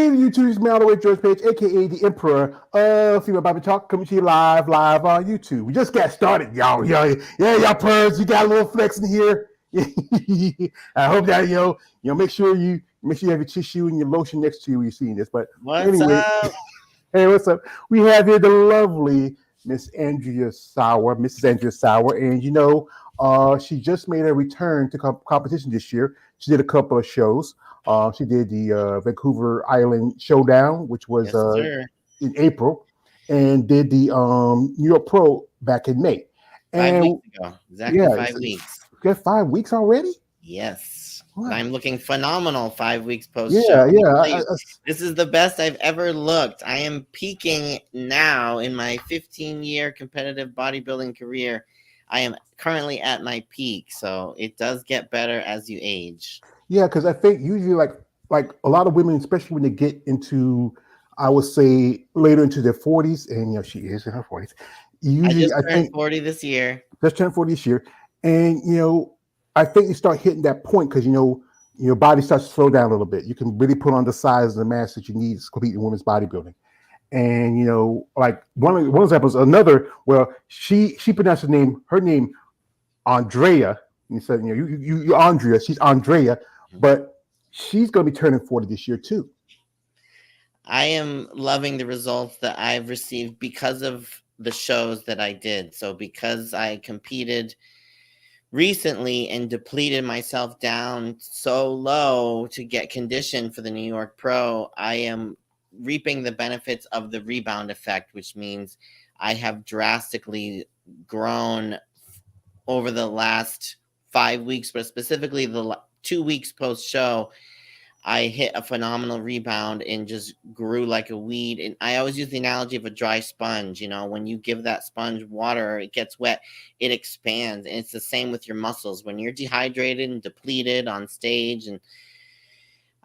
evening, YouTube. It's me all the way, George Page, aka the Emperor of Female Bible Talk, coming to you live on YouTube. We just got started, y'all. Y'all pervs, you got a little flex in here. I hope that make sure you have your tissue and your lotion next to you when you're seeing this. But what's up? Hey, what's up? We have here the lovely Miss Andrea Saurer, Mrs. Andrea Saurer, and she just made a return to competition this year. She did a couple of shows. She did the Vancouver Island Showdown, which was in April, and did the New York Pro back in May. 5 weeks ago, exactly 5 weeks. You got 5 weeks already? Yes. Wow. I'm looking phenomenal 5 weeks post-show. Yeah. This is the best I've ever looked. I am peaking now in my 15-year competitive bodybuilding career. I am currently at my peak, so it does get better as you age. Yeah, because I think usually like a lot of women, especially when they get into, I would say, later into their 40s, and she is in her 40s. Usually, I turned 40 this year. Just turned 40 this year, and I think you start hitting that point because your body starts to slow down a little bit. You can really put on the size and the mass that you need to compete in women's bodybuilding. And like one example is another. Well, she pronounced her name Andrea. And you said you Andrea. She's Andrea, but she's going to be turning 40 this year too. I am loving the results that I've received because of the shows that I did. So because I competed recently and depleted myself down so low to get conditioned for the New York Pro, I am reaping the benefits of the rebound effect, which means I have drastically grown over the last 5 weeks, but specifically the 2 weeks post-show. I hit a phenomenal rebound and just grew like a weed. And I always use the analogy of a dry sponge. When you give that sponge water, it gets wet, it expands. And it's the same with your muscles. When you're dehydrated and depleted on stage, and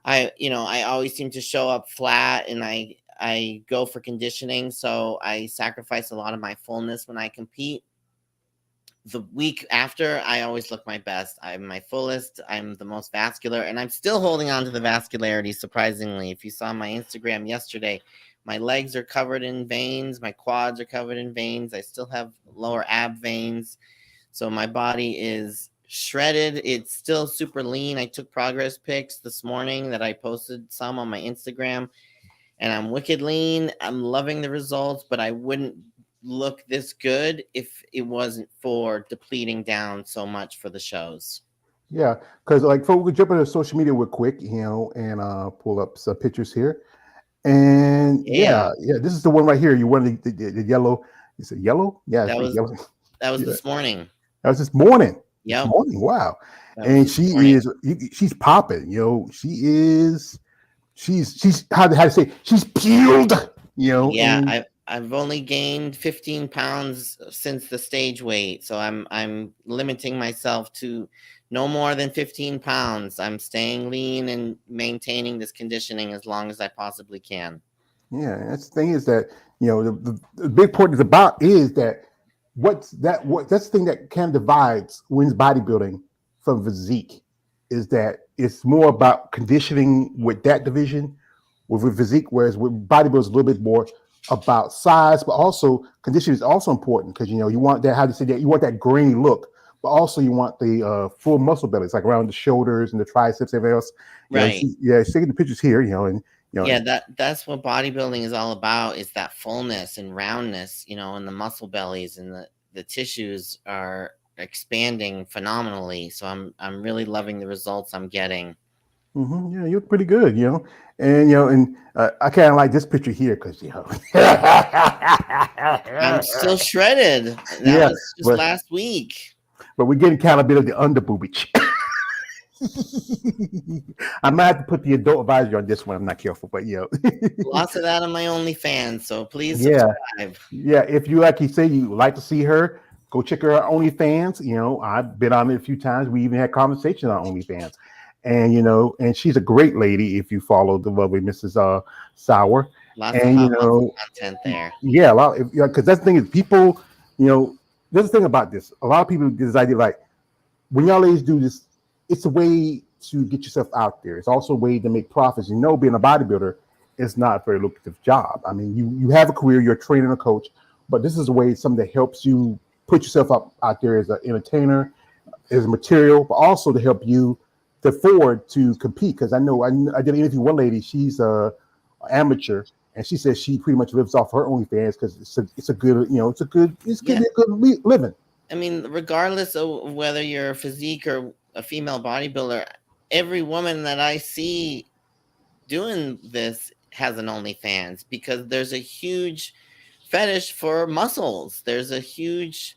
I always seem to show up flat, and I go for conditioning. So I sacrifice a lot of my fullness when I compete. The week after, I always look my best. I'm my fullest. I'm the most vascular, and I'm still holding on to the vascularity, surprisingly. If you saw my Instagram yesterday, my legs are covered in veins. My quads are covered in veins. I still have lower ab veins. So my body is shredded. It's still super lean. I took progress pics this morning that I posted some on my Instagram, and I'm wicked lean. I'm loving the results, but I wouldn't look this good if it wasn't for depleting down so much for the shows. Yeah, because we could jump into social media real quick, and pull up some pictures here. And yeah, this is the one right here. You wanted the yellow. Is it yellow? Yeah, yellow. That was this morning. That was this morning. Yeah. Wow. And she's popping. She's how to say, she's peeled. Yeah, I've only gained 15 pounds since the stage weight, so I'm limiting myself to no more than 15 pounds. I'm staying lean and maintaining this conditioning as long as I possibly can. Yeah, that's the thing is that the big point is that that's the thing that kind of divides women's bodybuilding from physique, is that it's more about conditioning with that division with physique, whereas with bodybuilding is a little bit more about size, but also conditioning is also important because you want that, how to say that, you want that grainy look, but also you want the full muscle bellies, like around the shoulders and the triceps, everything else. Right. She's taking the pictures here, that's what bodybuilding is all about, is that fullness and roundness, and the muscle bellies and the tissues are expanding phenomenally. So I'm really loving the results I'm getting. Mm-hmm. Yeah, you look pretty good, and I kind of like this picture here because I'm still shredded. That was just last week. But we're getting kind of a bit of the under boobage. I might have to put the adult advisory on this one. I'm not careful, but lots of that on my OnlyFans. So please subscribe. Yeah, if you like to see her, go check her out OnlyFans. I've been on it a few times. We even had conversations on OnlyFans. And and she's a great lady if you follow the lovely Mrs. Saurer. Lots of content there. Yeah, a lot. Because that's the thing is, people, there's the thing about this. A lot of people get this idea like, when y'all ladies do this, it's a way to get yourself out there. It's also a way to make profits. Being a bodybuilder, it's not a very lucrative job. I mean, you have a career, you're a trainer and a coach, but this is a way something that helps you put yourself up out there as an entertainer, as material, but also to help you to afford to compete. Because I know I did an interview with one lady. She's a amateur, and she says she pretty much lives off her OnlyFans because it's a good it's Yeah. good living. I mean, regardless of whether you're a physique or a female bodybuilder, every woman that I see doing this has an OnlyFans because there's a huge fetish for muscles. There's a huge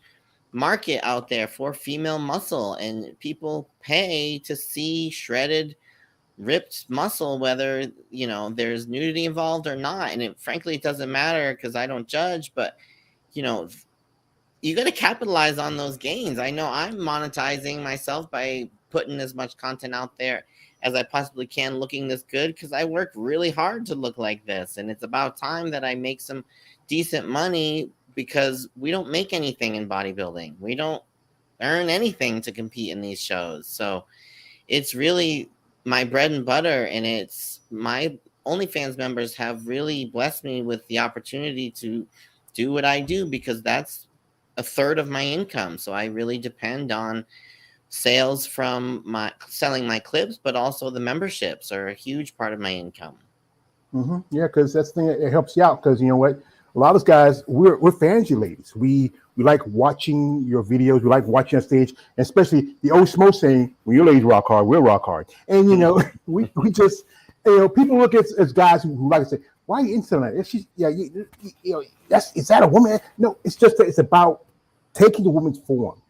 market out there for female muscle, and people pay to see shredded, ripped muscle, whether there's nudity involved or not. And frankly, it doesn't matter because I don't judge, but you know you got to capitalize on those gains. I know I'm monetizing myself by putting as much content out there as I possibly can, looking this good, because I work really hard to look like this. And it's about time that I make some decent money, because we don't make anything in bodybuilding. We don't earn anything to compete in these shows. So it's really my bread and butter. And it's my OnlyFans members have really blessed me with the opportunity to do what I do, because that's a third of my income. So I really depend on sales from my selling my clips, but also the memberships are a huge part of my income. Yeah, because that's the thing. It helps you out because you know what, a lot of us guys we're fans of you ladies. We like watching your videos. We like watching on stage, and especially the old smoke saying, "When your ladies rock hard, we'll rock hard." And we just people look at as guys who like to say, "Why are you into that?" If she's is that a woman? No, it's just that it's about taking the woman's form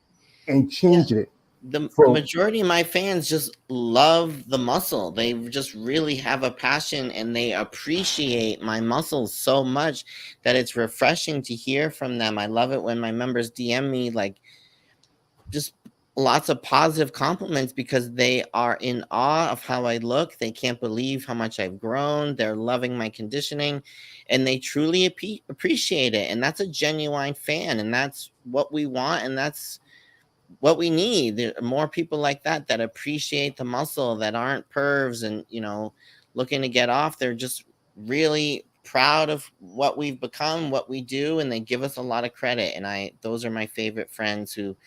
and changing it. The From majority of my fans just love the muscle. They just really have a passion, and they appreciate my muscles so much that it's refreshing to hear from them. I love it when my members DM me like just lots of positive compliments, because they are in awe of how I look. They can't believe how much I've grown. They're loving my conditioning, and they truly appreciate it. And that's a genuine fan, and that's what we want, and that's what we need. There are more people like that that appreciate the muscle, that aren't pervs and looking to get off. They're just really proud of what we've become, what we do, and they give us a lot of credit. And those are my favorite friends who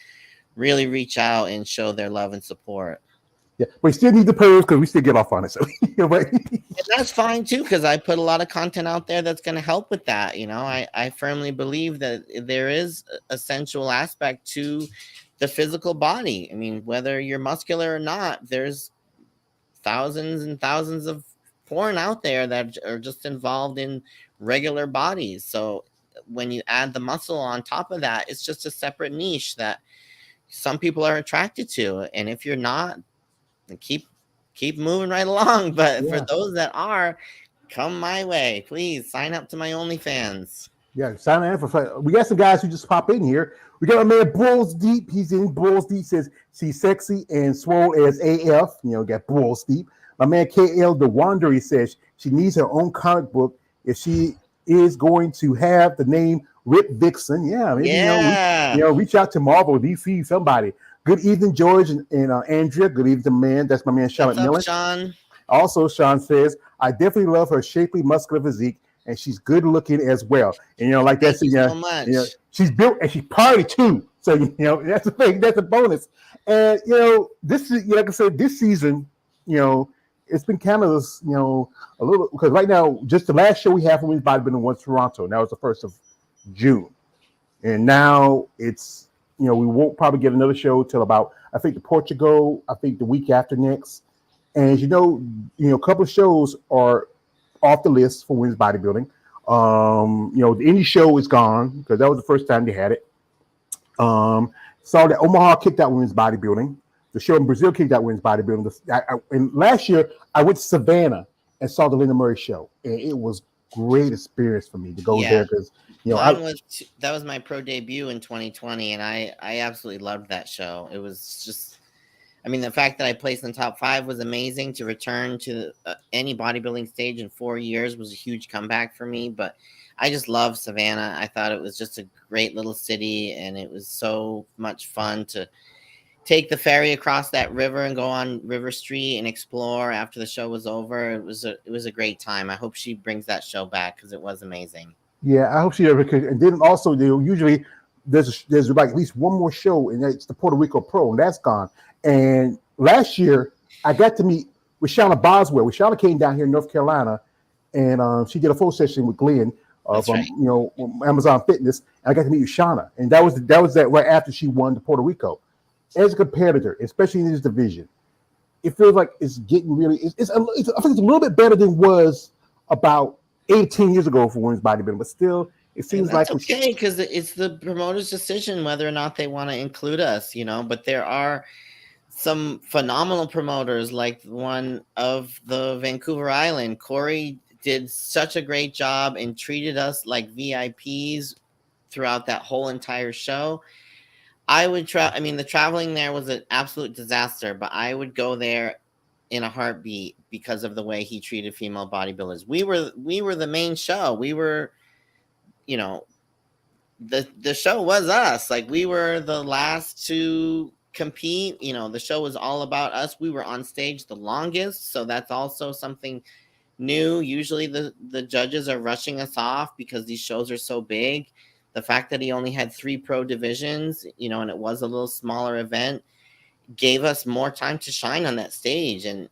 really reach out and show their love and support. yeah, we still need the purrs because we still get off on it. So, but And that's fine too, because I put a lot of content out there that's going to help with that. I firmly believe that there is a sensual aspect to the physical body. I mean, whether you're muscular or not, there's thousands and thousands of porn out there that are just involved in regular bodies. So when you add the muscle on top of that, it's just a separate niche that some people are attracted to. And if you're not, then keep moving right along. But for yeah, those that are, come my way. Please sign up to my OnlyFans. yeah, sign in for. We got some guys who just pop in here. We got my man Bulls Deep. He's in Bulls Deep. Says she's sexy and swole as AF. Got Bulls Deep. My man KL the Wanderer says she needs her own comic book if she is going to have the name Rip Vixen. Yeah, maybe Yeah. reach out to Marvel, DC, somebody. Good evening, George and Andrea. Good evening, man. That's my man Sean What's up, McMillan. Sean? Also, Sean says, I definitely love her shapely, muscular physique, and she's good looking as well. And like that, Thank you so much. she's built and she's party too. So that's the thing. That's a bonus. And this is like I said, this season, it's been kind of a little because right now, just the last show we have for Women's Bodybuilding was Toronto, and that was the 1st of June, and now it's we won't probably get another show till about I think the Portugal. I think the week after next. And as a couple of shows are off the list for women's bodybuilding. The indie show is gone because that was the first time they had it. Saw that Omaha kicked out women's bodybuilding. The show in Brazil kicked out women's bodybuilding. And last year, I went to Savannah and saw the Linda Murray show. And it was great experience for me to go there because, that was my pro debut in 2020. And I absolutely loved that show. It was just, the fact that I placed in the top 5 was amazing. To return to any bodybuilding stage in 4 years was a huge comeback for me. But I just love Savannah. I thought it was just a great little city, and it was so much fun to take the ferry across that river and go on River Street and explore after the show was over. It was a great time. I hope she brings that show back because it was amazing. Yeah, I hope she ever could. And then also, they usually there's like at least one more show, and it's the Puerto Rico Pro, and that's gone. And last year, I got to meet with Shauna Boswell. Shauna came down here in North Carolina, and she did a full session with Glenn That's from right. Amazon Fitness. And I got to meet with Shauna, and that was right after she won the Puerto Rico. As a competitor, especially in this division, it feels like it's getting really. I think it's a little bit better than it was about 18 years ago for women's bodybuilding, but still, it And seems that's like okay because it's the promoter's decision whether or not they want to include us, But there are some phenomenal promoters, like one of the Vancouver Island. Corey did such a great job and treated us like VIPs throughout that whole entire show. I would I mean, the traveling there was an absolute disaster, but I would go there in a heartbeat because of the way he treated female bodybuilders. We were the main show. We were, you know, the show was us. Like, we were the last to compete. The show was all about us. We were on stage the longest, so that's also something new. Usually the judges are rushing us off because these shows are so big. The fact that he only had 3 pro divisions, and it was a little smaller event, gave us more time to shine on that stage. And,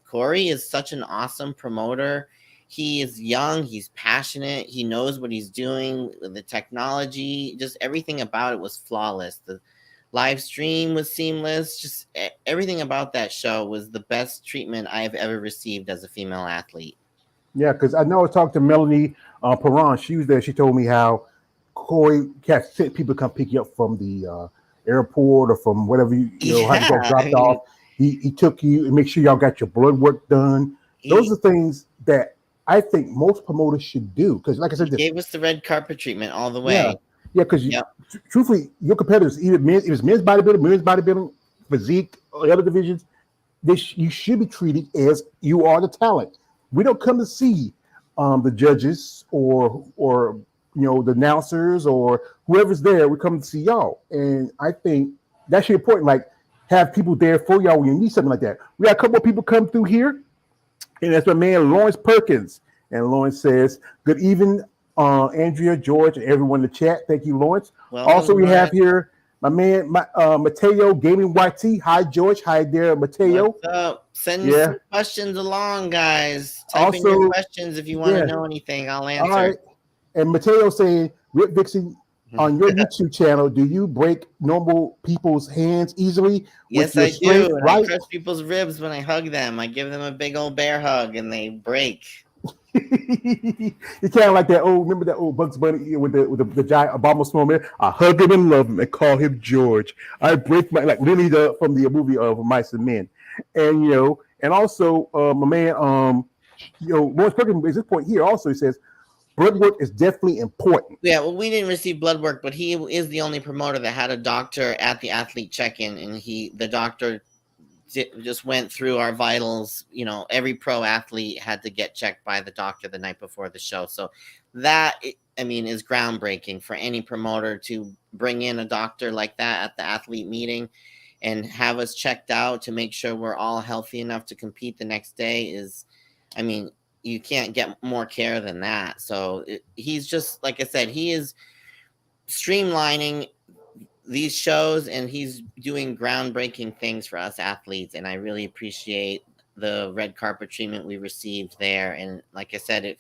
Corey is such an awesome promoter. He is young, he's passionate, he knows what he's doing. The technology, just everything about it was flawless. The live stream was seamless. Just everything about that show was the best treatment I've ever received as a female athlete. Yeah, because I know I talked to Melanie Perron. She was there. She told me how Corey sent people to come pick you up from the airport or from whatever how you got dropped off. He took you and make sure y'all got your blood work done. Those are things that I think most promoters should do. Because, like I said, he gave us the red carpet treatment all the way. Yeah, because truthfully, your competitors, either it was men's bodybuilding, women's bodybuilding, physique, or other divisions, you should be treated as you are the talent. We don't come to see the judges or the announcers or whoever's there. We come to see y'all, and I think that's important. Like, have people there for y'all when you need something like that. We got a couple of people come through here, and that's my man Lawrence Perkins. And Lawrence says, "Good evening, Andrea, George, and everyone in the chat. Thank you, Lawrence." Welcome, also, we have here my man Mateo Gaming YT. Hi, George. Hi there, Mateo. What's up? Send some questions along, guys. Type in your questions if you want to know anything. I'll answer. All right. And Mateo saying, "Rip Vixen, on your YouTube channel, do you break normal people's hands easily?" Yes, I do. And I crush people's ribs when I hug them. I give them a big old bear hug, and they break. You kind of like that old. Remember that old Bugs Bunny with the giant Obama snowman? I hug him and love him and call him George. I break my literally from the movie of Mice and Men, and and also my man Lawrence Perkins at this point here also he says blood work is definitely important. Yeah, well, we didn't receive blood work, but he is the only promoter that had a doctor at the athlete check-in, and the doctor just went through our vitals. Every pro athlete had to get checked by the doctor the night before the show. So that, is groundbreaking for any promoter to bring in a doctor like that at the athlete meeting and have us checked out to make sure we're all healthy enough to compete the next day you can't get more care than that. So he's just, like I said, he is streamlining these shows and he's doing groundbreaking things for us athletes. And I really appreciate the red carpet treatment we received there. And like I said,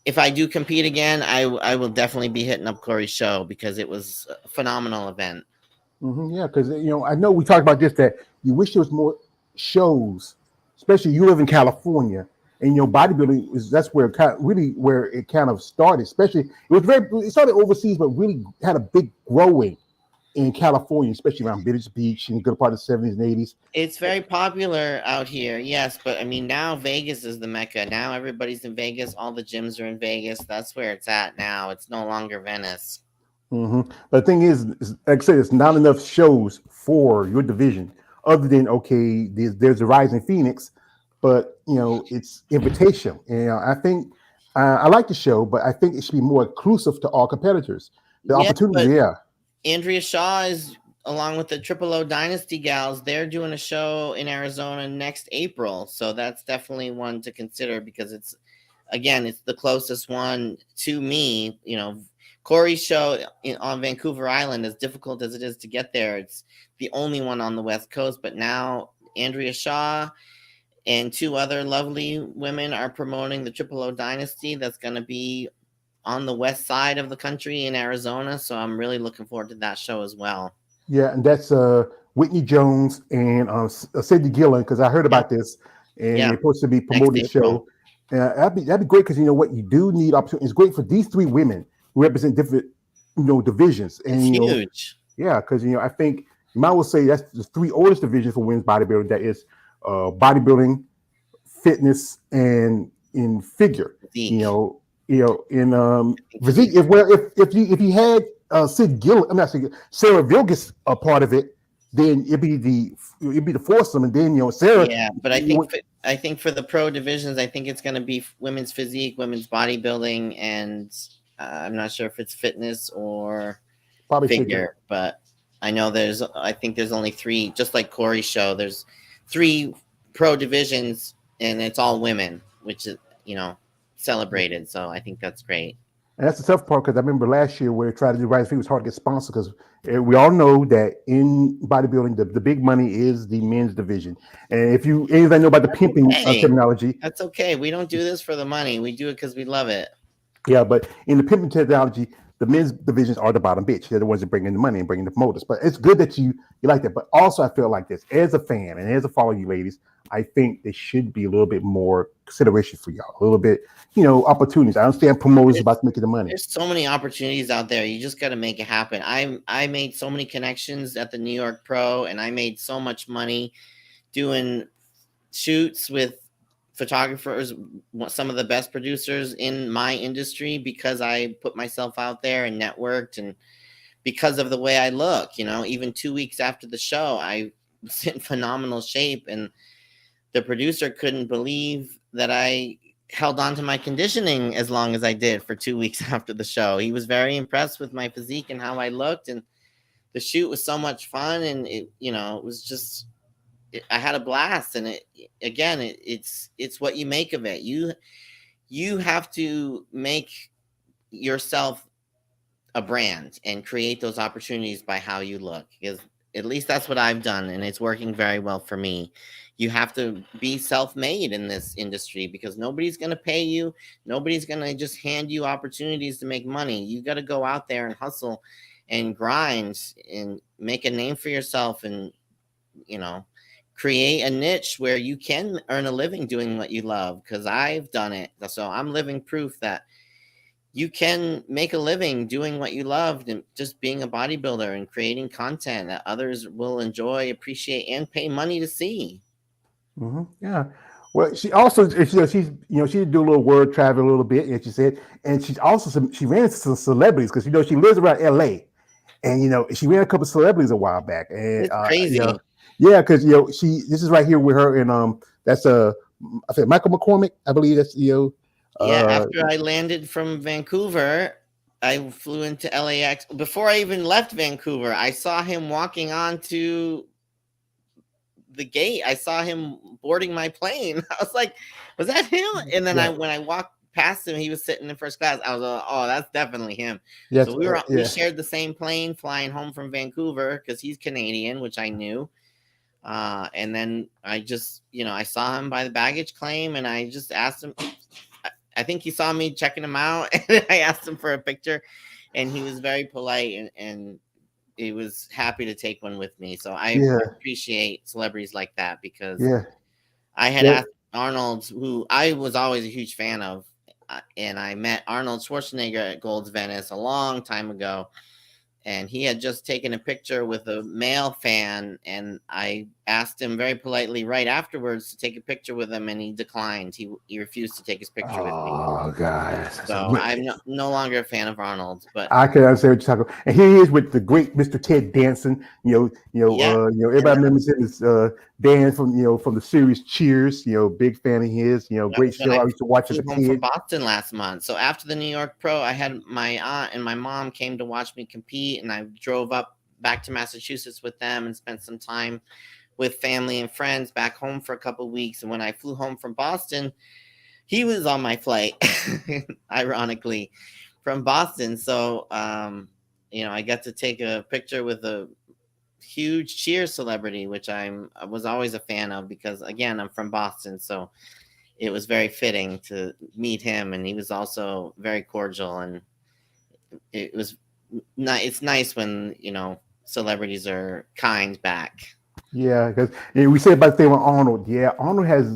if I do compete again, I will definitely be hitting up Corey's show because it was a phenomenal event. Mm-hmm, yeah, because I know we talked about this, that you wish there was more shows, especially you live in California. And bodybuilding that's where it kind of started. Especially it started overseas, but really had a big growing in California, especially around Venice Beach and a good part of the 70s and 80s. It's very popular out here, yes, but now Vegas is the mecca. Now everybody's in Vegas. All the gyms are in Vegas. That's where it's at now. It's no longer Venice. Mm-hmm. But the thing is, like I said, it's not enough shows for your division. Other than there's the Rising Phoenix. But it's invitational, and I think I like the show, but I think it should be more inclusive to all competitors. The opportunity, Andrea Shaw is along with the Triple O Dynasty gals, they're doing a show in Arizona next April. So that's definitely one to consider because it's the closest one to me. Corey's show on Vancouver Island, as difficult as it is to get there, it's the only one on the West Coast. But now Andrea Shaw and two other lovely women are promoting the Triple O Dynasty. That's going to be on the west side of the country in Arizona. So I'm really looking forward to that show as well. Yeah, and that's Whitney Jones and Cindy Gillen, because I heard Yep. about this, and Yeah. they're supposed to be promoting the show. That'd be great because you know what, you do need opportunity. It's great for these three women who represent different divisions, and It's huge. yeah, because I think you might well say that's the three oldest divisions for women's bodybuilding. That is bodybuilding, fitness, and in figure. Physique. In physique. If you had Sid Gill, I'm not saying Sarah Vilgus a part of it, then it'd be the foursome, and then Sarah. Yeah, but I think for the pro divisions, I think it's going to be women's physique, women's bodybuilding, and I'm not sure if it's fitness or probably figure. But I know I think there's only three, just like Corey's show. There's three pro divisions, and it's all women, which is celebrated. So I think that's great. And that's the tough part because I remember last year where they tried to do right thing, it was hard to get sponsored because we all know that in bodybuilding, the big money is the men's division. And if anybody know about the pimping terminology, that's okay. We don't do this for the money. We do it because we love it. Yeah, but in the pimping terminology, the men's divisions are the bottom bitch. They're the ones that bring in the money and bring in the promoters. But it's good that you like that. But also, I feel like this as a fan and as a follower, you ladies, I think there should be a little bit more consideration for y'all, a little bit, opportunities. I understand promoters about making the money. There's so many opportunities out there. You just got to make it happen. I made so many connections at the New York Pro, and I made so much money doing shoots with photographers, some of the best producers in my industry, because I put myself out there and networked, and because of the way I look. Even 2 weeks after the show, I was in phenomenal shape, and the producer couldn't believe that I held on to my conditioning as long as I did for 2 weeks after the show. He was very impressed with my physique and how I looked, and the shoot was so much fun, and it was just, I had a blast. And it's what you make of it. You have to make yourself a brand and create those opportunities by how you look, because at least that's what I've done, and it's working very well for me. You have to be self-made in this industry because nobody's going to pay you. Nobody's going to just hand you opportunities to make money. You got to go out there and hustle and grind and make a name for yourself, and create a niche where you can earn a living doing what you love, because I've done it. So I'm living proof that you can make a living doing what you loved and just being a bodybuilder and creating content that others will enjoy, appreciate, and pay money to see. Mm-hmm. Yeah. Well, she also, she did do a little word travel a little bit, as she said, and she ran into some celebrities because she lives around LA, and she ran a couple of celebrities a while back, and it's crazy. Yeah, because this is right here with her, and that's I said Michael McCormick, I believe that's after I landed from Vancouver, I flew into LAX. Before I even left Vancouver, I saw him walking onto the gate. I saw him boarding my plane. I was like, was that him? And then when I walked past him, he was sitting in first class. I was like, oh, that's definitely him. Yes, so we shared the same plane flying home from Vancouver because he's Canadian, which I knew. And then I just, I saw him by the baggage claim, and I just asked him. I think he saw me checking him out, and I asked him for a picture, and he was very polite and he was happy to take one with me. So I appreciate celebrities like that, because I had asked Arnold, who I was always a huge fan of, and I met Arnold Schwarzenegger at Gold's Venice a long time ago, and he had just taken a picture with a male fan, and I asked him very politely right afterwards to take a picture with him, and he declined. He refused to take his picture with me. Oh, God. So I'm no longer a fan of Arnold's, but I can understand what you're talking about. And here he is with the great Mr. Ted Danson. Everybody remembers his Dan from the series Cheers. Big fan of his. Great show. I used to watch as a kid. From Boston last month. So after the New York Pro, I had my aunt and my mom came to watch me compete, and I drove up back to Massachusetts with them and spent some time with family and friends back home for a couple of weeks. And when I flew home from Boston, he was on my flight, ironically, from Boston. So, I got to take a picture with a huge Cheers celebrity, which I was always a fan of because, again, I'm from Boston. So it was very fitting to meet him. And he was also very cordial. And it was it's nice when, celebrities are kind back. Yeah, because we said about the thing with Arnold. Yeah, Arnold has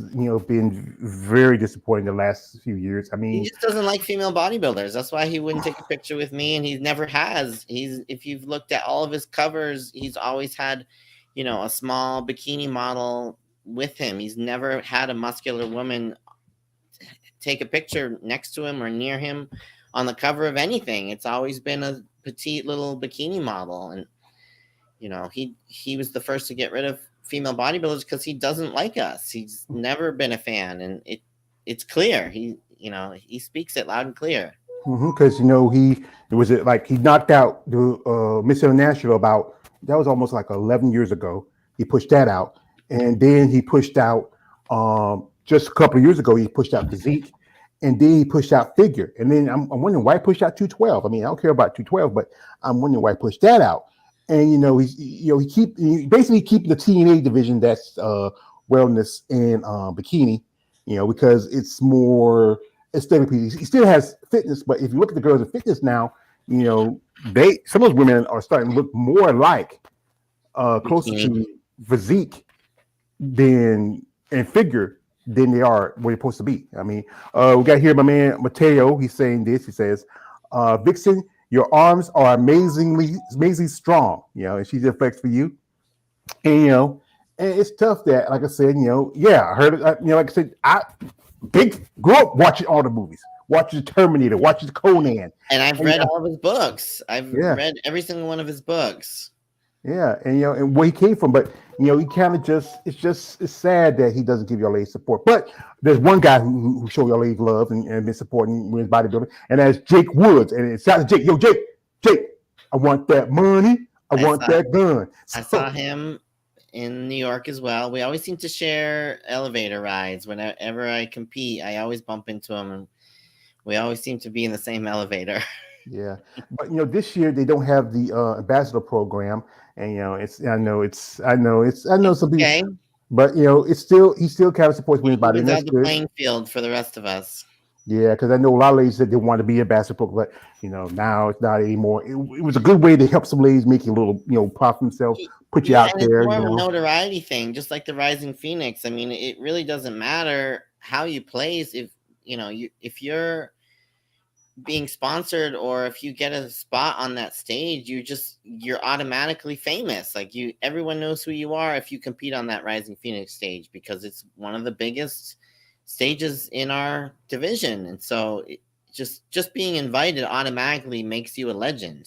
been very disappointing the last few years. I He mean, just doesn't like female bodybuilders. That's why he wouldn't take a picture with me, and he never has. If you've looked at all of his covers, he's always had, a small bikini model with him. He's never had a muscular woman take a picture next to him or near him on the cover of anything. It's always been a petite little bikini model, and he was the first to get rid of female bodybuilders because he doesn't like us. He's never been a fan, and it's clear. He speaks it loud and clear. because he knocked out the Miss International about that was almost like 11 years ago. He pushed that out, and then he pushed out just a couple of years ago. He pushed out physique, and then he pushed out figure. And then I'm wondering why he pushed out 212. I mean, I don't care about 212, but I'm wondering why he pushed that out. And he basically keep the TNA division that's wellness and bikini, because it's more aesthetically. He still has fitness, but if you look at the girls in fitness now, some of those women are starting to look more like closer to physique than and figure than they are where they're supposed to be. I mean, we got here my man Mateo. He's saying this. He says, "Vixen, your arms are amazingly strong." And she did flex for you. And and it's tough that, like I said, I heard it. Like I said, I grew up watching all the movies, watching the Terminator, watching Conan, and I've read all of his books. I've read every single one of his books. Yeah, and and where he came from, but he kind of it's sad that he doesn't give y'all any support. But there's one guy who showed y'all any love and been supporting women's bodybuilding, and that's Jake Woods. And it's out to Jake, Jake, I want that money, I want that gun. I saw him in New York as well. We always seem to share elevator rides. Whenever I compete, I always bump into him, and we always seem to be in the same elevator. Yeah, but this year they don't have the ambassador program, and I know some people, okay. But he still kind of supports women's bodybuilding. That's the playing field for the rest of us. Yeah, because I know a lot of ladies said they want to be ambassador program, but now it's not anymore. It was a good way to help some ladies make a little profit themselves, put you out there. It's more of a notoriety thing, just like the Rising Phoenix. I mean, it really doesn't matter how you place if if you're being sponsored or if you get a spot on that stage, you're automatically famous. Like everyone knows who you are if you compete on that Rising Phoenix stage, because it's one of the biggest stages in our division. And so just being invited automatically makes you a legend.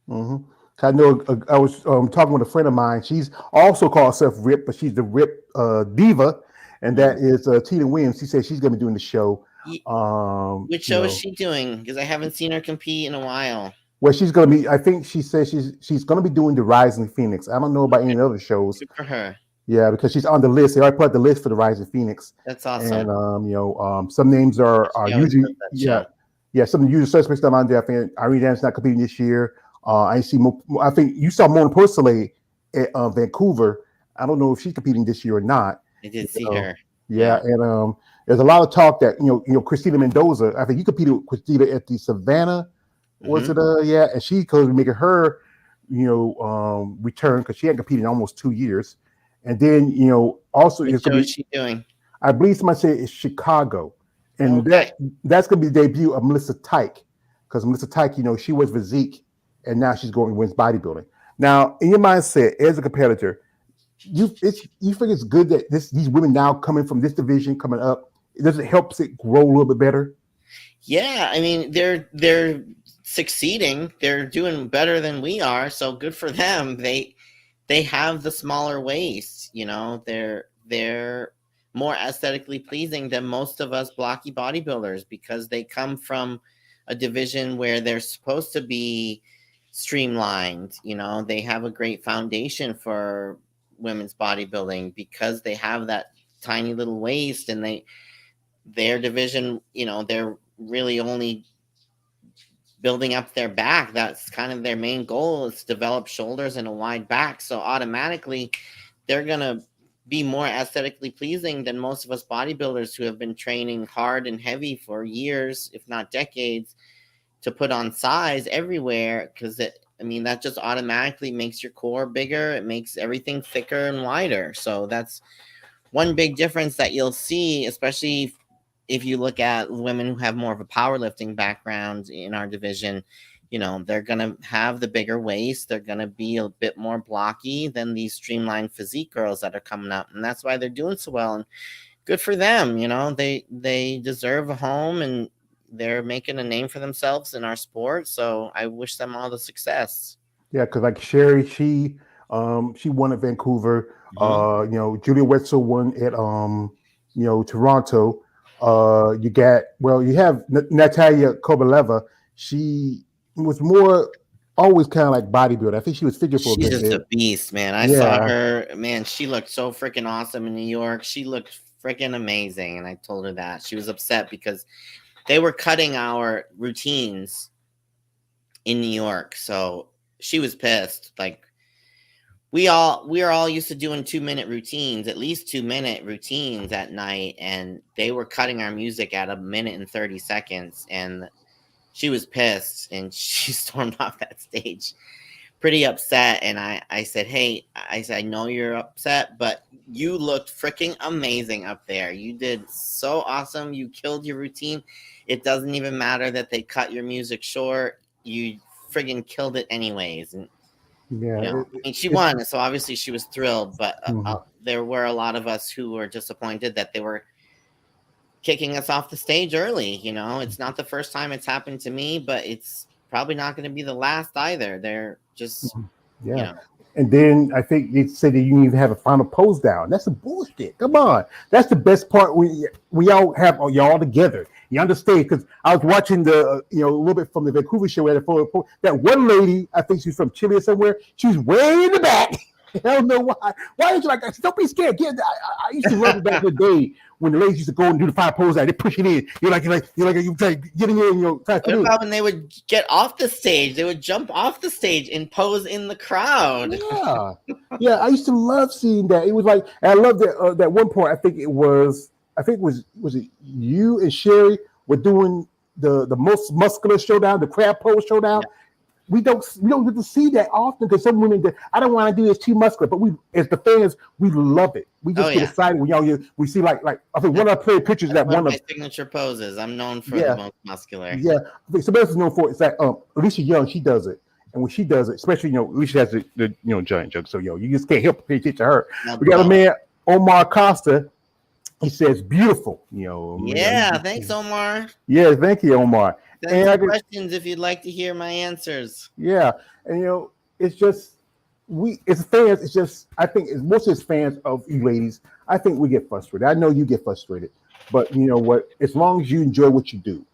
Mm-hmm. I know I was talking with a friend of mine. She's also called herself Rip, but she's the Rip Diva, and that is Tina Williams. She said she's going to be doing the show. Which show is she doing? Because I haven't seen her compete in a while. Well, she's going to be. I think she says she's going to be doing the Rising Phoenix. I don't know about any other shows. Good for her. Yeah, because she's on the list. They already put the list for the Rising Phoenix. That's awesome. And some names are usually some usual suspects that I'm on there. I think Irene Dan's not competing this year. I think you saw Mona Porcelay at Vancouver. I don't know if she's competing this year or not. I did see her. Yeah, and there's a lot of talk that Christina Mendoza. I think you competed with Christina at the Savannah. Was it? And she could be making her return because she hadn't competed in almost 2 years. And then also what show is she doing? I believe somebody said it's Chicago, and that's going to be the debut of Melissa Tyke, because Melissa Tyke, she was physique, and now she's going to women's bodybuilding. Now, in your mindset as a competitor, you think it's good that these women now coming from this division coming up, does it help it grow a little bit better? Yeah, I mean they're succeeding. They're doing better than we are, so good for them. They have the smaller waist, they're more aesthetically pleasing than most of us blocky bodybuilders, because they come from a division where they're supposed to be streamlined. They have a great foundation for women's bodybuilding because they have that tiny little waist, and their division, they're really only building up their back. That's kind of their main goal, is to develop shoulders and a wide back. So automatically they're going to be more aesthetically pleasing than most of us bodybuilders who have been training hard and heavy for years, if not decades, to put on size everywhere. Because that just automatically makes your core bigger. It makes everything thicker and wider. So that's one big difference that you'll see, especially if you look at women who have more of a powerlifting background in our division. They're going to have the bigger waist. They're going to be a bit more blocky than these streamlined physique girls that are coming up. And that's why they're doing so well. And good for them. They deserve a home, and they're making a name for themselves in our sport. So I wish them all the success. Yeah, because like Sherry, she won at Vancouver. Mm-hmm. Julia Wetzel won at Toronto. You have Natalia Kovaleva. She was more always kind of like bodybuilder. I think she was figure for a She's good just bit. a beast, man. I saw her, man. She looked so freaking awesome in New York. She looked freaking amazing. And I told her that. She was upset because they were cutting our routines in New York. So she was pissed. Like, we are all used to doing 2-minute routines, at least 2-minute routines at night. And they were cutting our music at 1 minute and 30 seconds. And she was pissed, and she stormed off that stage pretty upset. And I said, hey, I know you're upset, but you looked freaking amazing up there. You did so awesome. You killed your routine. It doesn't even matter that they cut your music short. You friggin' killed it anyways. And she won, so obviously she was thrilled, but there were a lot of us who were disappointed that they were kicking us off the stage early. It's not the first time it's happened to me, but it's probably not going to be the last either. They're just, And then I think they said that you need to have a final pose down. That's a bullshit. Come on, that's the best part. We all have y'all together. You understand? Because I was watching the a little bit from the Vancouver show where that one lady, I think she's from Chile or somewhere. She's way in the back. I don't know why. Why did you like that? Don't be scared. I used to love it back in the day when the ladies used to go and do the 5 pose out. They push it in. You're like getting in. What about when they would get off the stage? They would jump off the stage and pose in the crowd. Yeah. I used to love seeing that. It was like, and I love that one part. I think it was it you and Sherry were doing the most muscular showdown, the crab pose showdown. Yeah. We don't get to see that often because some women that I don't want to do this too muscular, but we as the fans we love it. We just get excited when we see like I think one of our player pictures that one of my signature poses. I'm known for the most muscular. Yeah, I think somebody else is known for it. It's like Alicia Young, she does it, and when she does it, especially Alicia has the giant jug, so you just can't help but pay attention to her. We got a man Omar Costa. He says beautiful. Thanks, Omar. Yeah, thank you, Omar. Send some questions if you'd like to hear my answers. Yeah, and it's just as fans. It's just I think most of us fans of you ladies. I think we get frustrated. I know you get frustrated, but you know what? As long as you enjoy what you do,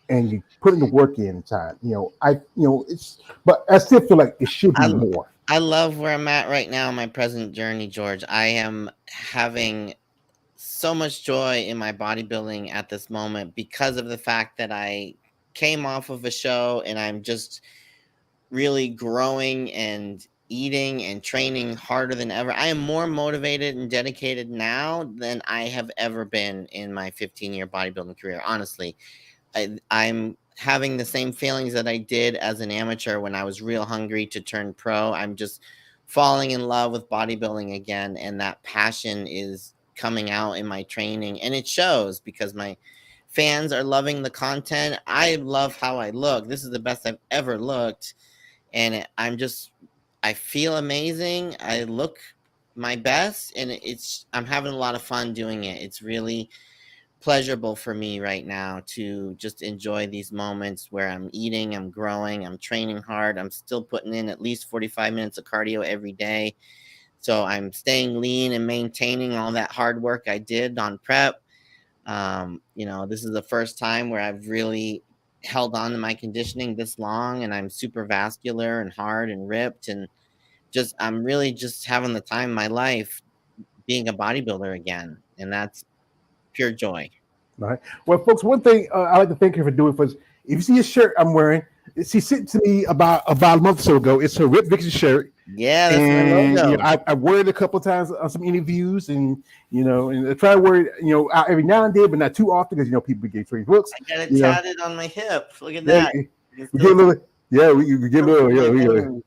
and you put in the work in time, it's. But I still feel like it should be more. I love where I'm at right now in my present journey, George. I am having so much joy in my bodybuilding at this moment because of the fact that I came off of a show and I'm just really growing and eating and training harder than ever. I am more motivated and dedicated now than I have ever been in my 15-year bodybuilding career. Honestly, I'm having the same feelings that I did as an amateur when I was real hungry to turn pro. I'm just falling in love with bodybuilding again, and that passion is coming out in my training, and it shows because my fans are loving the content. I love how I look. This is the best I've ever looked, and I feel amazing. I look my best, and I'm having a lot of fun doing it. It's really pleasurable for me right now to just enjoy these moments where I'm eating, I'm growing, I'm training hard. I'm still putting in at least 45 minutes of cardio every day. So I'm staying lean and maintaining all that hard work I did on prep. This is the first time where I've really held on to my conditioning this long, and I'm super vascular and hard and ripped, and I'm really just having the time of my life being a bodybuilder again, and that's pure joy. All right. Well, folks, one thing I like to thank her for doing was if you see a shirt I'm wearing, she sent to me about a month or so ago. It's her Rip Vixen shirt. Yeah, that's my And logo. I wore it a couple of times on some interviews, and and I try to wear it, out every now and then, but not too often because people get free books. I got it tatted on my hip. Look at Yeah, that. we get a little, we get a little,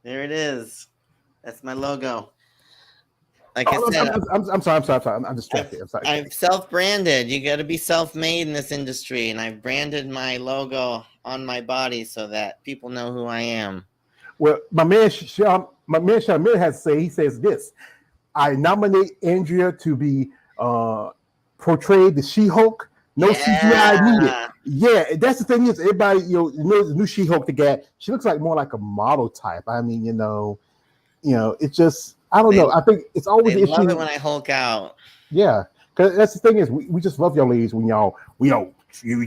There it is. That's my logo. Like I said, I'm sorry. I'm distracted. I'm sorry. I've self-branded. You got to be self-made in this industry, and I've branded my logo on my body so that people know who I am. Well, my man Sean Miller has to say, he says this: I nominate Andrea to be portrayed the She-Hulk. No CGI needed. Yeah, that's the thing is everybody knows the new She-Hulk. She looks like more like a model type. I mean, it's just I don't know. I think it's always they an issue. Love it when I Hulk out. Yeah, because that's the thing is we just love y'all ladies when you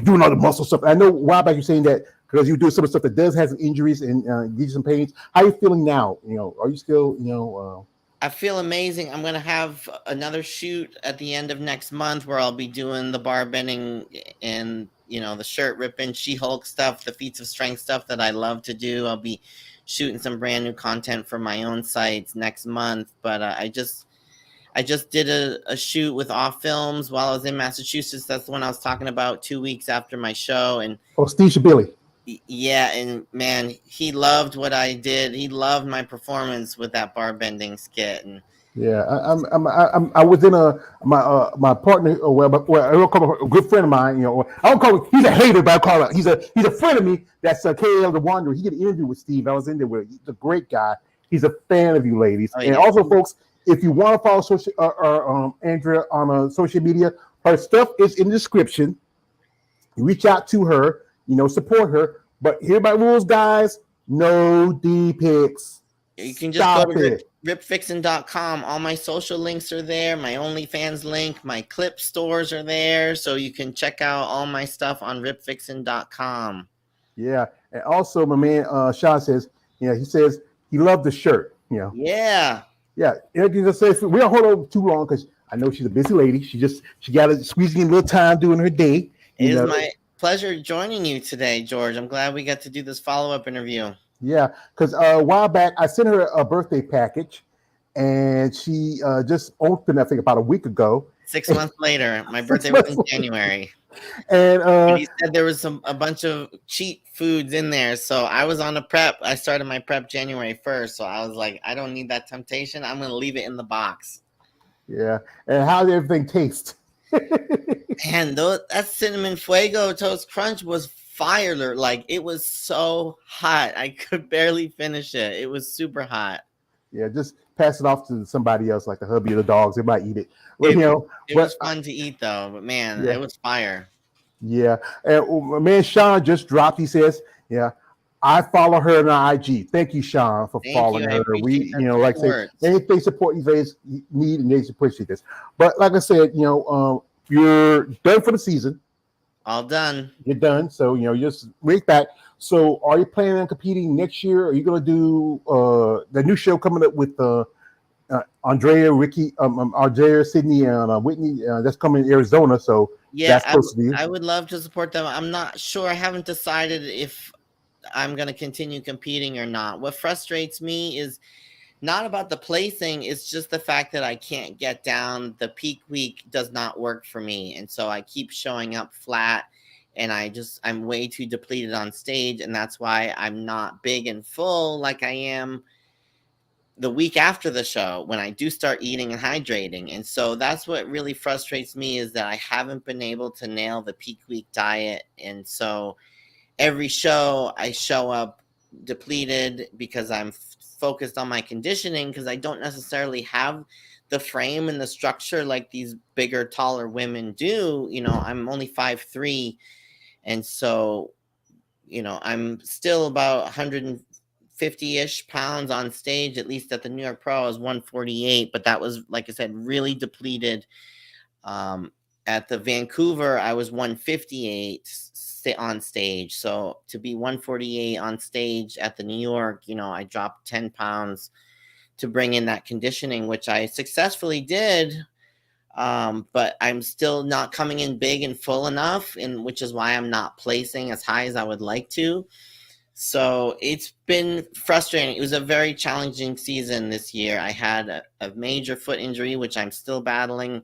doing all the muscle stuff. I know a while back you're saying that because you do some of the stuff that does have some injuries and gives you some pains. How are you feeling now? Are you still I feel amazing. I'm gonna have another shoot at the end of next month where I'll be doing the bar bending and the shirt ripping, She-Hulk stuff, the feats of strength stuff that I love to do. I'll be shooting some brand new content for my own sites next month. But I just did a shoot with Off Films while I was in Massachusetts. That's the one I was talking about 2 weeks after my show. And Steve Shabili. Yeah, and man, he loved what I did. He loved my performance with that bar bending skit. And yeah, I was in my partner, or I don't call him a good friend of mine. I don't call him. He's a hater, but I call him. He's a friend of me. That's KL the Wanderer. He did an interview with Steve. I was in there with. He's a great guy. He's a fan of you ladies. And also, folks, if you want to follow Andrea on social media, her stuff is in the description. You reach out to her. Support her. But here by rules, guys. No D pics. You can just go to ripvixen.com. All my social links are there. My OnlyFans link, my clip stores are there. So you can check out all my stuff on ripvixen.com. Yeah. And also, my man Sean says, he says he loved the shirt. Yeah. Yeah. Just say, we don't hold on too long because I know she's a busy lady. She got to squeeze in a little time during her day. It is my pleasure joining you today, George. I'm glad we got to do this follow-up interview. Yeah, because a while back I sent her a birthday package, and she just opened, I think, about a week ago. 6 months later, my birthday was in January, and he said there was a bunch of cheat foods in there. So I was on a prep. I started my prep January 1st, so I was like, I don't need that temptation. I'm going to leave it in the box. Yeah, and how did everything taste? And that cinnamon fuego toast crunch was fire. Like, it was so hot. I could barely finish it. It was super hot. Yeah, just pass it off to somebody else, like the hubby or the dogs. They might eat it. But, it was fun to eat, though. But, man, it was fire. Yeah. And my man Sean just dropped. He says, I follow her on IG. Thank you, Sean, for following her. We, like I say, anything support you guys need, and they appreciate this. But like I said, you're done for the season. All done. You're done. So, just wait back. So, are you planning on competing next year? Are you going to do the new show coming up with Andrea, Andrea, Sydney, and Whitney? That's coming in Arizona. So, that's supposed to be. I would love to support them. I'm not sure. I haven't decided if I'm going to continue competing or not. What frustrates me is not about the placing. It's just the fact that I can't get down. The peak week does not work for me. And so I keep showing up flat, and I'm way too depleted on stage. And that's why I'm not big and full like I am the week after the show when I do start eating and hydrating. And so that's what really frustrates me, is that I haven't been able to nail the peak week diet. And so every show I show up depleted because I'm focused on my conditioning, because I don't necessarily have the frame and the structure like these bigger, taller women do. I'm only 5'3", and so I'm still about 150-ish pounds on stage. At least at the New York Pro, I was 148, but that was, like I said, really depleted. And at the Vancouver, I was 158 on stage. So to be 148 on stage at the New York, I dropped 10 pounds to bring in that conditioning, which I successfully did. But I'm still not coming in big and full enough, and which is why I'm not placing as high as I would like to. So it's been frustrating. It was a very challenging season this year. I had a major foot injury, which I'm still battling.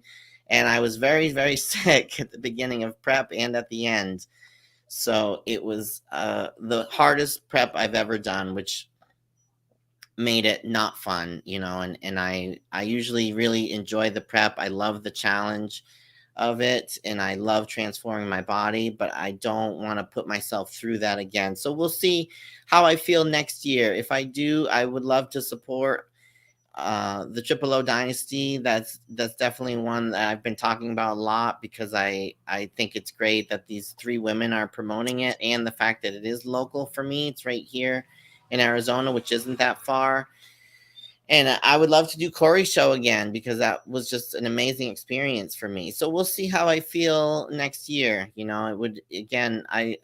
And I was very, very sick at the beginning of prep and at the end. So it was the hardest prep I've ever done, which made it not fun, and I usually really enjoy the prep. I love the challenge of it, and I love transforming my body, but I don't want to put myself through that again. So we'll see how I feel next year. If I do, I would love to support the Triple O Dynasty. That's definitely one that I've been talking about a lot, because I think it's great that these 3 women are promoting it, and the fact that it is local for me. It's right here in Arizona, which isn't that far. And I would love to do Corey's show again, because that was just an amazing experience for me. So we'll see how I feel next year. It would, again, I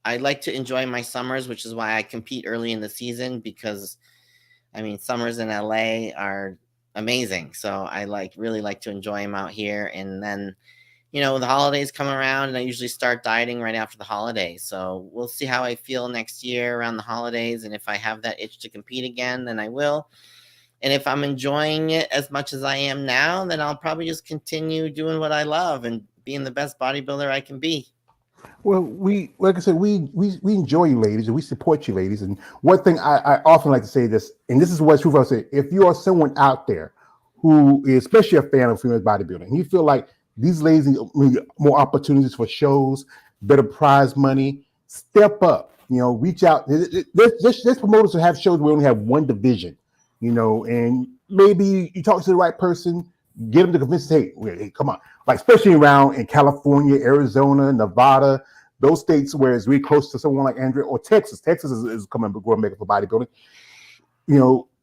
like to enjoy my summers, which is why I compete early in the season, because summers in LA are amazing. So I really like to enjoy them out here. And then, the holidays come around, and I usually start dieting right after the holidays. So we'll see how I feel next year around the holidays. And if I have that itch to compete again, then I will. And if I'm enjoying it as much as I am now, then I'll probably just continue doing what I love and being the best bodybuilder I can be. Well, like I said, we enjoy you ladies, and we support you ladies. And one thing I often like to say this, and this is what's true. I say, if you are someone out there who is especially a fan of female bodybuilding, and you feel like these ladies need more opportunities for shows, better prize money, step up. Reach out. There's promoters who have shows where we only have one division. And maybe you talk to the right person, get them to convince, hey, come on. Like, especially around in California, Arizona, Nevada, those states where it's really close to someone like Andrea, or Texas. Texas is coming to grow for bodybuilding.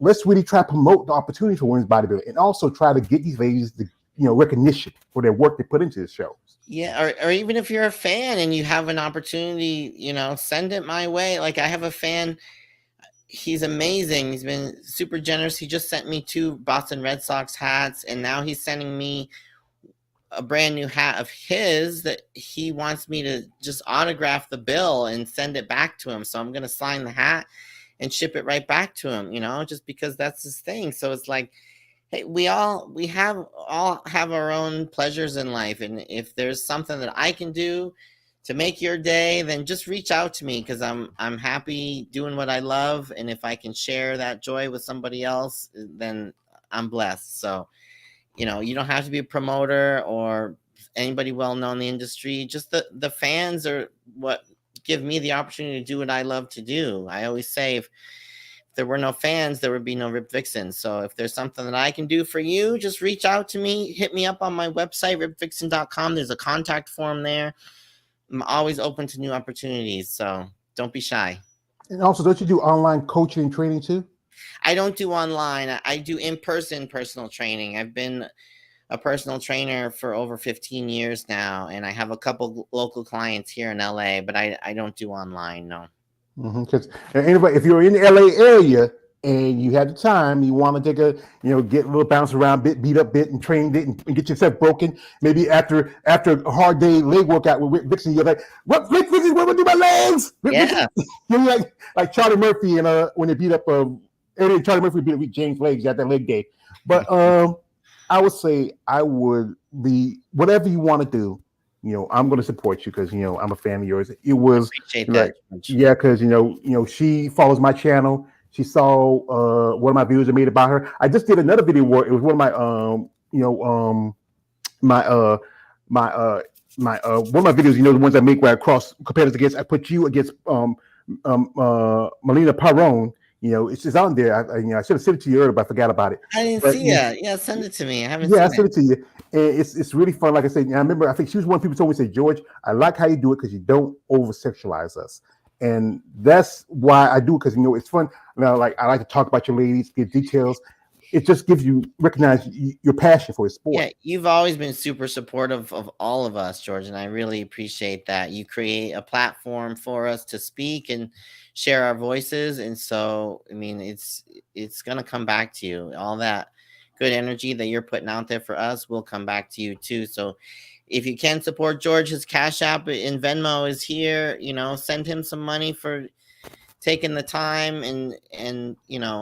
Let's really try to promote the opportunity for women's bodybuilding, and also try to get these ladies the recognition for their work they put into the shows. Yeah, or even if you're a fan and you have an opportunity, send it my way. Like, I have a fan. He's amazing. He's been super generous. He just sent me 2 Boston Red Sox hats, and now he's sending me a brand new hat of his that he wants me to just autograph the bill and send it back to him. So I'm going to sign the hat and ship it right back to him, just because that's his thing. So it's like, hey, we all have our own pleasures in life. And if there's something that I can do to make your day, then just reach out to me, because I'm happy doing what I love. And if I can share that joy with somebody else, then I'm blessed. So, you don't have to be a promoter or anybody well-known in the industry. Just the fans are what give me the opportunity to do what I love to do. I always say, if there were no fans, there would be no Rip Vixen. So if there's something that I can do for you, just reach out to me. Hit me up on my website, ripvixen.com. There's a contact form there. I'm always open to new opportunities, so don't be shy. And also, don't you do online coaching and training too? I don't do online. I do in-person personal training. I've been a personal trainer for over 15 years now, and I have a couple local clients here in LA, but I don't do online, no. Because anybody, if you're in the LA area and you have the time, you want to take get a little bounce around bit, beat up bit, and train bit, and get yourself broken. Maybe after a hard day leg workout with Rick Vixen, you're like, "What, Rick Vixen? What would do my legs?" Yeah, you're like Charlie Murphy and when they beat up Charlie Murphy beat up James' legs at that leg day. But I would say I would be whatever you want to do. I'm going to support you, because I'm a fan of yours. It was appreciate that. Yeah, because she follows my channel. She saw one of my videos I made about her. I just did another video where it was one of my one of my videos. The ones I make where I cross competitors against. I put you against Melina Paron. It's on there. I should have sent it to you earlier, but I forgot about it. I didn't see it. Yeah, send it to me. I haven't. Yeah, I sent it to you. And it's really fun. Like I said, I remember. I think she was one of the people told me, say, George, I like how you do it, because you don't over sexualize us, and that's why I do it, because it's fun. Like, I like to talk about your ladies, get details. it just gives you recognize your passion for his sport. Yeah, you've always been super supportive of all of us, George, and I really appreciate that. You create a platform for us to speak and share our voices, and so I mean, it's gonna come back to you. All that good energy that you're putting out there for us will come back to you too. So, if you can support George, his Cash App in Venmo is here. Send him some money for taking the time and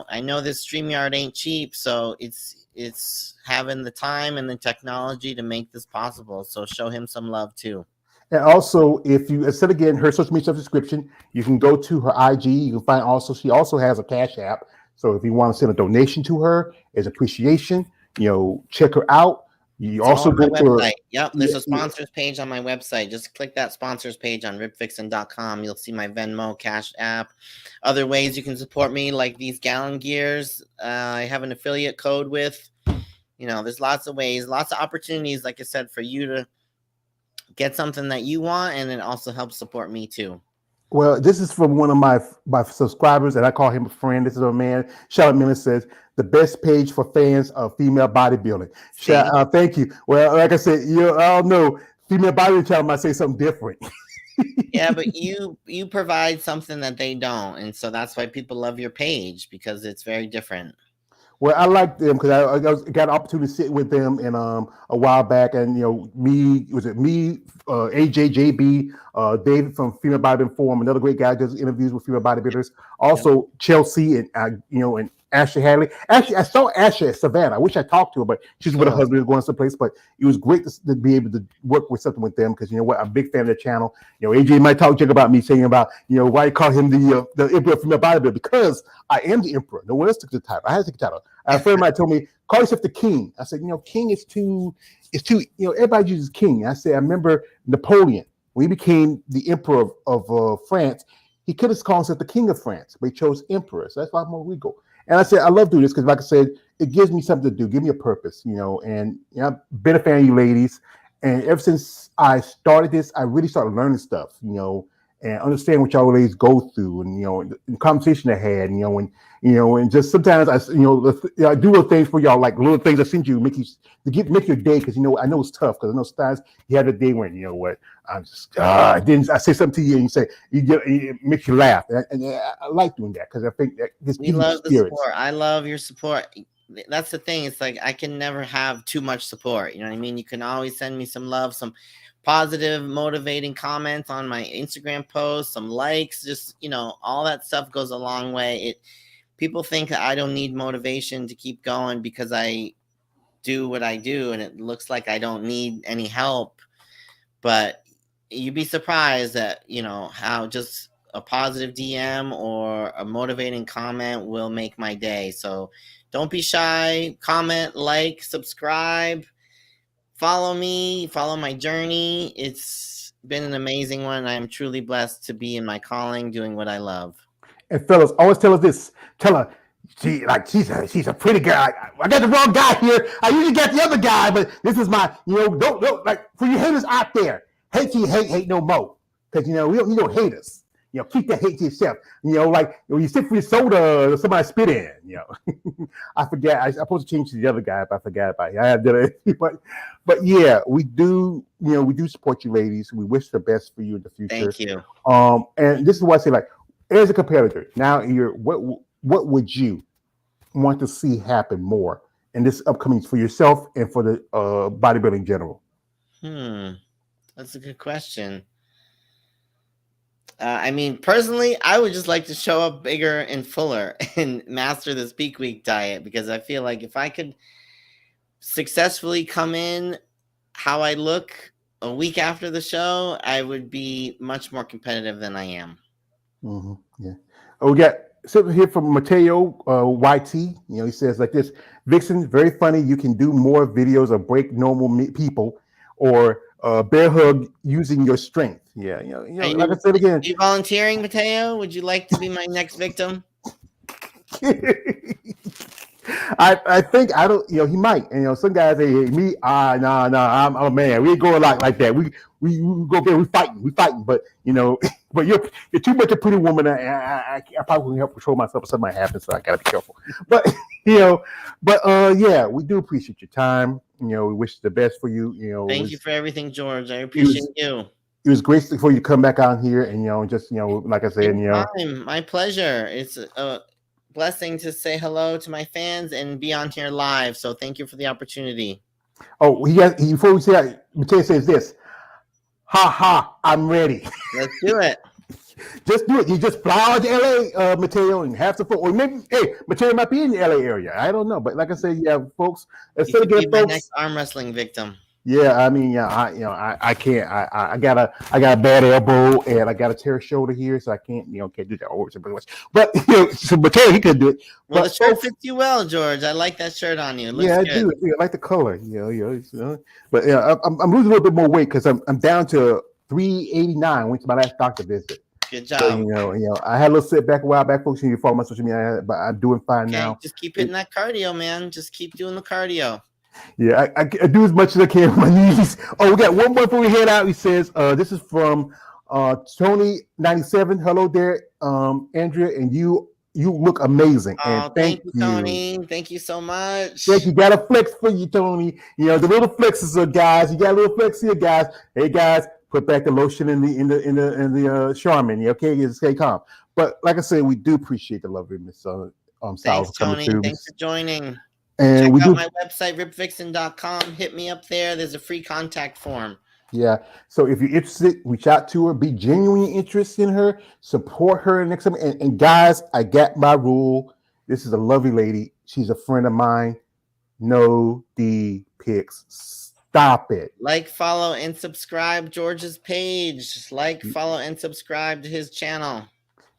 I know this StreamYard ain't cheap, so it's having the time and the technology to make this possible. So show him some love too. And also, if you instead of getting her social media subscription, you can go to her IG. You can find also she also has a Cash App. So if you want to send a donation to her as appreciation, check her out. You It's also all on my go to her. website. Yep, there's a sponsors page on my website. Just click that sponsors page on ripvixen.com. You'll see my Venmo, Cash App, other ways you can support me, like these gallon gears. I have an affiliate code with. There's lots of ways, lots of opportunities, like I said, for you to get something that you want, and it also helps support me too. Well, this is from one of my subscribers, and I call him a friend. This is a man. Charlotte Miller says, the best page for fans of female bodybuilding. Thank you. Well, like I said, I don't know. Female bodybuilding channel might say something different. Yeah, but you provide something that they don't. And so that's why people love your page, because it's very different. Well, I like them because I got an opportunity to sit with them in a while back, and AJ, JB, David from Female Bodybuilding Forum, another great guy does interviews with female bodybuilders. Also Chelsea and and Ashley Hadley. Actually, I saw Ashley at Savannah. I wish I talked to her, but she's with her husband going someplace. But it was great to be able to work with something with them because I'm a big fan of the channel. AJ might talk joke about me saying about why you call him the emperor of female bodybuilding, because I am the emperor. No one else took the title. I had to take the title. A friend of mine told me, call yourself the king. I said, king is too, everybody uses king. I said, I remember Napoleon, when he became the emperor of France, he could have called himself the king of France, but he chose emperor. So that's why I'm more regal. And I said, I love doing this because, like I said, it gives me something to do, give me a purpose, and I've been a fan of you ladies. And ever since I started this, I really started learning stuff, and understand what y'all ladies go through, and the conversation I had, and just sometimes I do little things for y'all, like little things I send you make your day, because I know it's tough, because I know sometimes you have a day when I'm just then I say something to you and you say it makes you laugh, and I like doing that because I think that this we love the support. I love your support. That's the thing. It's like I can never have too much support. You know what I mean? You can always send me some love, some positive, motivating comments on my Instagram posts, some likes, just, all that stuff goes a long way. People think that I don't need motivation to keep going because I do what I do, and it looks like I don't need any help. But you'd be surprised that, how just a positive DM or a motivating comment will make my day. So don't be shy. Comment, like, subscribe. Follow me, follow my journey. It's been an amazing one. I am truly blessed to be in my calling, doing what I love. And fellas, always tell her this. Tell her, she's a pretty guy. I got the wrong guy here. I usually got the other guy, but this is my, don't like, for you haters out there, hate no more. Because, we don't need no haters. Keep that hate to yourself. Like when you sip for your soda, somebody spit in. I forget. I'm supposed to change to the other guy, but I forgot about it. I did it. But yeah, we do. We do support you, ladies. We wish the best for you in the future. Thank you. And this is what I say. Like, as a competitor, now what would you want to see happen more in this upcoming for yourself and for the bodybuilding in general? That's a good question. I mean, personally, I would just like to show up bigger and fuller and master this peak week diet, because I feel like if I could successfully come in how I look a week after the show, I would be much more competitive than I am. Mm-hmm. Yeah. We got something here from Mateo YT. He says like this: Vixen, very funny. You can do more videos of break normal people or bear hug using your strength. Yeah, like I said again. Are you volunteering, Mateo? Would you like to be my next victim? I think I don't. He might. And some guys say, hey, me, nah, I'm a man. We ain't going like that. We go there. We fighting. But but you're too much a pretty woman. I probably wouldn't help control myself if something happens. So I gotta be careful. But yeah, we do appreciate your time. We wish the best for you. Thank you for everything, George. I it appreciate was you. it was great for you to come back on here and just like I said, Anytime. My pleasure. It's a blessing to say hello to my fans and be on here live. So thank you for the opportunity. Oh, before we say that, Mateo says this. Ha ha! I'm ready. Let's do it. Just do it. You just fly out to LA, Mateo, and have some fun. Or maybe, hey, Mateo might be in the LA area. I don't know, but like I said, yeah, folks. You could be my next arm wrestling victim. Yeah, I mean, yeah, I can't. I got a bad elbow and I got a tear shoulder here, so I can't do that over pretty much. But so Mateo, he could do it. Well, the shirt fits you well, George. I like that shirt on you. It looks I good. do. I like the color. But I'm losing a little bit more weight because I'm down to 389. Went to my last doctor visit. Good job. So, I had a little setback a while back, folks. You follow my social media, but I'm doing fine now. Just keep hitting that cardio, man. Just keep doing the cardio. Yeah, I do as much as I can with my knees. Oh, we got one more before we head out. He says, this is from Tony97. Hello there, Andrea, and you look amazing. Oh, and thank you, Tony. Thank you so much. Thank you. Got a flex for you, Tony. The little flexes are guys. You got a little flex here, guys. Hey, guys, put back the lotion in the Charmin. Okay, just stay calm. But like I said, we do appreciate the love of Miss Saurer. Thanks, Tony. Thanks for joining. And check out my website, ripvixen.com. Hit me up there. There's a free contact form. Yeah. So if you're interested, reach out to her. Be genuinely interested in her. Support her next time. And guys, I got my rule. This is a lovely lady. She's a friend of mine. No D pics. Stop it. Like, follow, and subscribe George's page. Like, follow, and subscribe to his channel.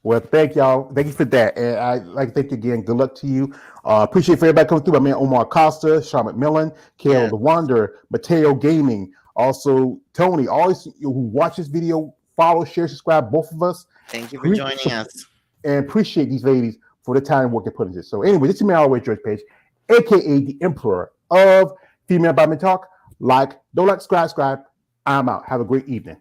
Well, thank y'all. Thank you for that. And I'd like to thank you again. Good luck to you. Appreciate for everybody coming through. My man Omar Costa, Sean McMillan, Carol the Wanderer, Mateo Gaming, also Tony. Always who watch this video, follow, share, subscribe, both of us. Thank you for joining us. And appreciate these ladies for the time and work they put into this. So anyway, this is me always George Page, aka the Emperor of Female Badminton Talk. Don't like, subscribe. I'm out. Have a great evening.